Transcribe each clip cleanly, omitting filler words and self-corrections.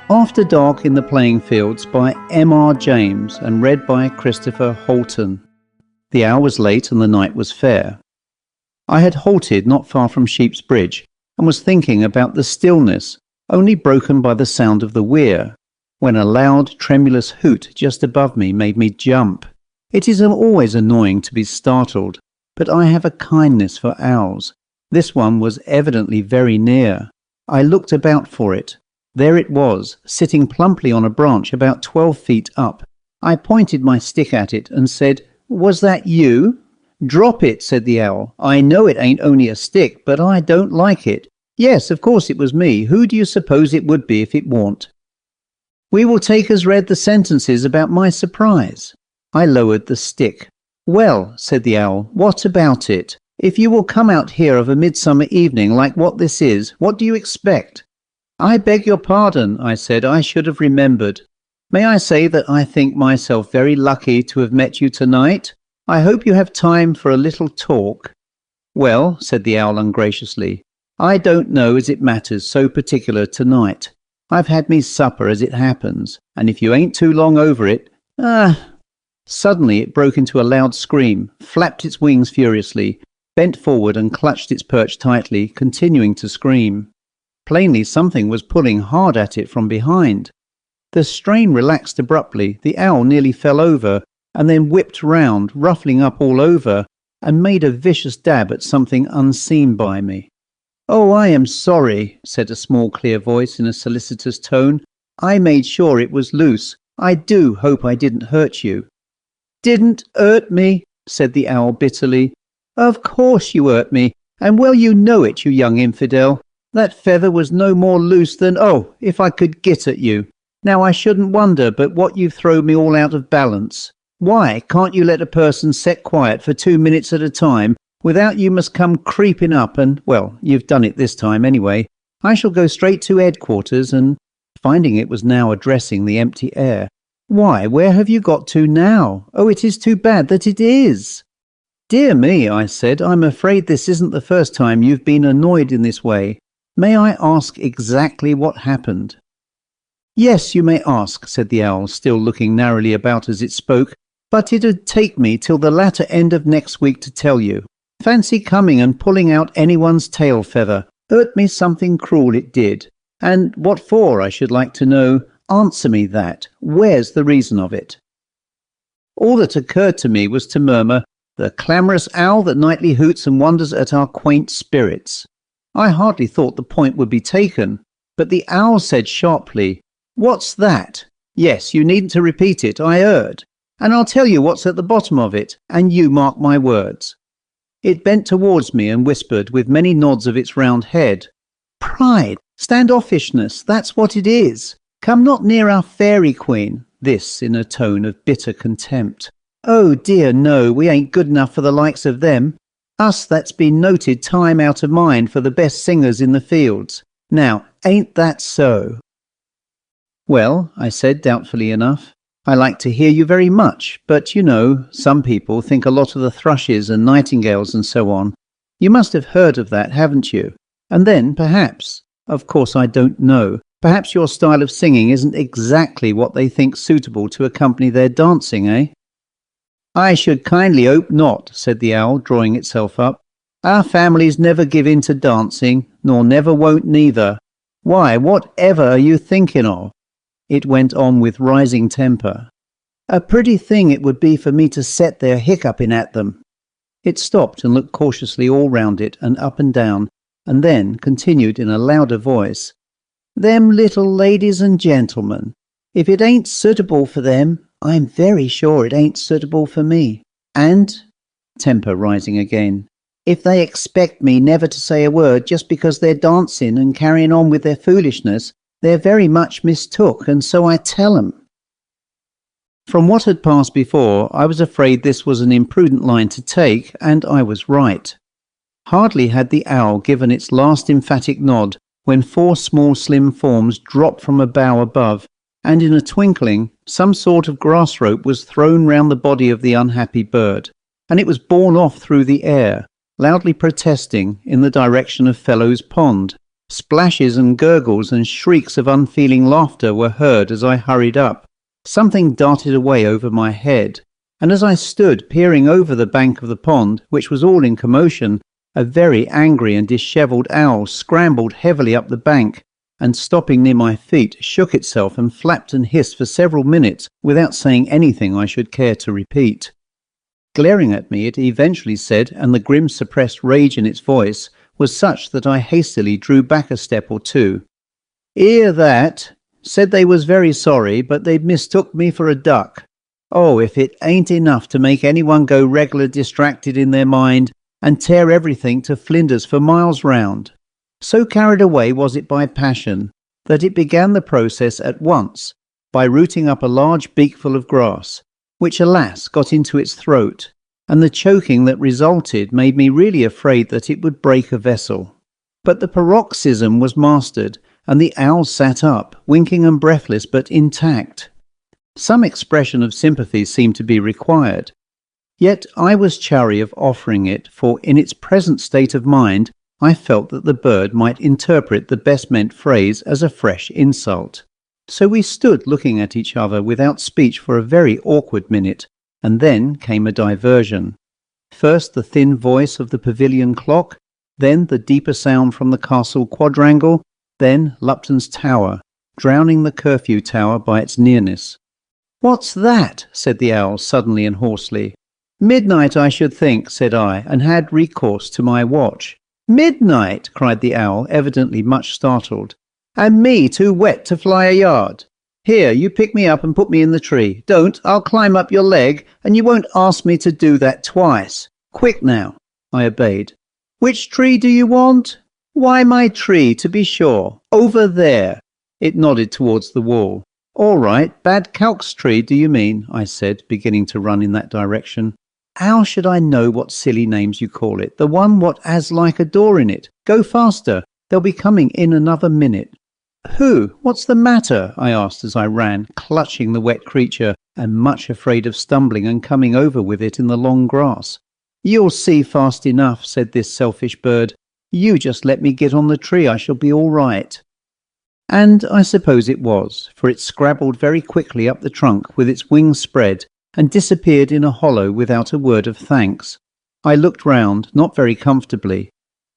After Dark in the Playing Fields by M.R.James and read by Christopher Halton. The hour was late and the night was fair. I had halted not far from Sheep's Bridge and was thinking about the stillness, only broken by the sound of the weir, when a loud, tremulous hoot just above me made me jump. It is always annoying to be startled, but I have a kindness for owls. This one was evidently very near. I looked about for it. There it was, sitting plumply on a branch about 12 feet up. I pointed my stick at it and said, "Was that you?" "Drop it," said the owl. "I know it ain't only a stick, but I don't like it." "Yes, of course it was me. Who do you suppose it would be if it warn't?" "We will take as read the sentences about my surprise." I lowered the stick. "Well," said the owl, "what about it? If you will come out here of a midsummer evening like what this is, what do you expect?" "I beg your pardon," I said. "I should have remembered. May I say that I think myself very lucky to have met you tonight? I hope you have time for a little talk." "Well," said the owl ungraciously, "I don't know as it matters so particular tonight. I've had me supper as it happens, and if you ain't too long over it, Suddenly it broke into a loud scream, flapped its wings furiously, bent forward and clutched its perch tightly, continuing to scream. Plainly something was pulling hard at it from behind. The strain relaxed abruptly, the owl nearly fell over, and then whipped round, ruffling up all over, and made a vicious dab at something unseen by me. "Oh, I am sorry," said a small clear voice in a solicitous tone. "I made sure it was loose. I do hope I didn't hurt you." "Didn't hurt me," said the owl bitterly. "Of course you hurt me, and well you know it, you young infidel. That feather was no more loose than, oh, if I could get at you. Now I shouldn't wonder but what you've thrown me all out of balance. Why can't you let a person set quiet for 2 minutes at a time, without you must come creeping up and, well, you've done it this time anyway. I shall go straight to headquarters and," finding it was now addressing the empty air, "Why, where have you got to now? Oh, it is too bad that it is." "Dear me," I said, "I'm afraid this isn't the first time you've been annoyed in this way. May I ask exactly what happened?" "Yes, you may ask," said the owl, still looking narrowly about as it spoke, "but it'd take me till the latter end of next week to tell you. Fancy coming and pulling out anyone's tail feather. Hurt me something cruel, it did. And what for, I should like to know. Answer me that. Where's the reason of it?" All that occurred to me was to murmur, "The clamorous owl that nightly hoots and wonders at our quaint spirits." I hardly thought the point would be taken, but the owl said sharply, "What's that? Yes, you needn't to repeat it, I heard. And I'll tell you what's at the bottom of it, and you mark my words." It bent towards me and whispered, with many nods of its round head, "Pride, standoffishness, that's what it is. Come not near our fairy queen," this in a tone of bitter contempt. "Oh dear no, we ain't good enough for the likes of them. Us that's been noted time out of mind for the best singers in the fields. Now, ain't that so?" "Well," I said doubtfully enough, "I like to hear you very much, but you know, some people think a lot of the thrushes and nightingales and so on. You must have heard of that, haven't you? And then, perhaps, of course I don't know, perhaps your style of singing isn't exactly what they think suitable to accompany their dancing, eh?" "I should kindly hope not," said the owl, drawing itself up. "Our families never give in to dancing, nor never won't neither. Why, whatever are you thinking of?" It went on with rising temper. "A pretty thing it would be for me to set there hiccuping at them." It stopped and looked cautiously all round it and up and down, and then continued in a louder voice, "Them little ladies and gentlemen, if it ain't suitable for them, I'm very sure it ain't suitable for me. And," temper rising again, "if they expect me never to say a word just because they're dancing and carrying on with their foolishness, they're very much mistook, and so I tell 'em." From what had passed before, I was afraid this was an imprudent line to take, and I was right. Hardly had the owl given its last emphatic nod when 4 small slim forms dropped from a bough above, and in a twinkling some sort of grass rope was thrown round the body of the unhappy bird, and it was borne off through the air, loudly protesting, in the direction of Fellow's Pond, Splashes and gurgles and shrieks of unfeeling laughter were heard as I hurried up. Something darted away over my head, and as I stood peering over the bank of the pond, which was all in commotion, a very angry and dishevelled owl scrambled heavily up the bank, and stopping near my feet, shook itself and flapped and hissed for several minutes without saying anything I should care to repeat. Glaring at me, it eventually said, and the grim suppressed rage in its voice was such that I hastily drew back a step or two. "'Ear that? Said they was very sorry, but they'd mistook me for a duck. Oh, if it ain't enough to make anyone go regular distracted in their mind and tear everything to flinders for miles round. So carried away was it by passion that it began the process at once by rooting up a large beakful of grass, which alas got into its throat, and the choking that resulted made me really afraid that it would break a vessel. But the paroxysm was mastered, and the owl sat up, winking and breathless but intact. Some expression of sympathy seemed to be required. Yet I was chary of offering it, for in its present state of mind I felt that the bird might interpret the best meant phrase as a fresh insult. So we stood looking at each other without speech for a very awkward minute, and then came a diversion. First the thin voice of the pavilion clock, then the deeper sound from the castle quadrangle, then Lupton's tower, drowning the curfew tower by its nearness. "What's that?" said the owl suddenly and hoarsely. "Midnight, I should think," said I, and had recourse to my watch. "Midnight!" cried the owl, evidently much startled. "And me too wet to fly a yard? Here, you pick me up and put me in the tree. Don't, I'll climb up your leg, and you won't ask me to do that twice. Quick now." I obeyed. "Which tree do you want?" "Why, my tree, to be sure. Over there." It nodded towards the wall. "All right, Bad Calx tree, do you mean?" I said, beginning to run in that direction. "How should I know what silly names you call it? The one what has like a door in it. Go faster. They'll be coming in another minute." "Who? What's the matter?" I asked as I ran, clutching the wet creature and much afraid of stumbling and coming over with it in the long grass. "You'll see fast enough," said this selfish bird. "You just let me get on the tree, I shall be all right." And I suppose it was, for it scrabbled very quickly up the trunk with its wings spread and disappeared in a hollow without a word of thanks. I looked round, not very comfortably.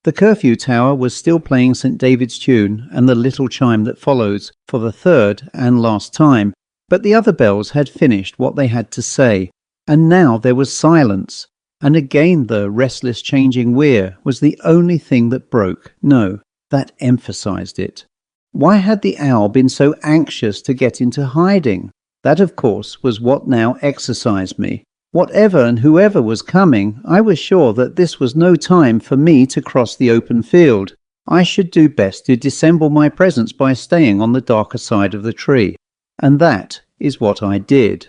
The curfew tower was still playing St. David's tune and the little chime that follows, for the third and last time, but the other bells had finished what they had to say, and now there was silence, and again the restless changing weir was the only thing that broke, no, that emphasized it. Why had the owl been so anxious to get into hiding? That, of course, was what now exercised me. Whatever and whoever was coming, I was sure that this was no time for me to cross the open field. I should do best to dissemble my presence by staying on the darker side of the tree. And that is what I did.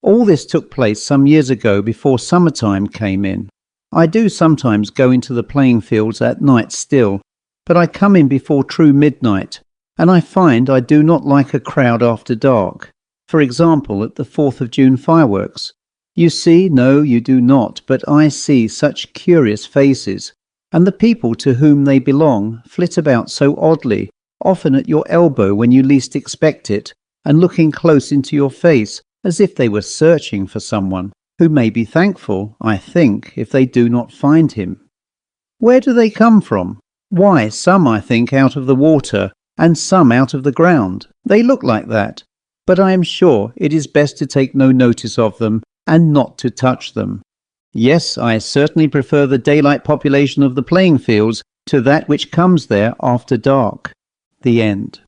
All this took place some years ago before summertime came in. I do sometimes go into the playing fields at night still, but I come in before true midnight, and I find I do not like a crowd after dark. For example, at the 4th of June fireworks. You see, no, you do not, but I see such curious faces, and the people to whom they belong flit about so oddly, often at your elbow when you least expect it, and looking close into your face as if they were searching for someone, who may be thankful, I think, if they do not find him. Where do they come from? Why, some, I think, out of the water, and some out of the ground. They look like that, but I am sure it is best to take no notice of them, and not to touch them. Yes, I certainly prefer the daylight population of the playing fields to that which comes there after dark. The end.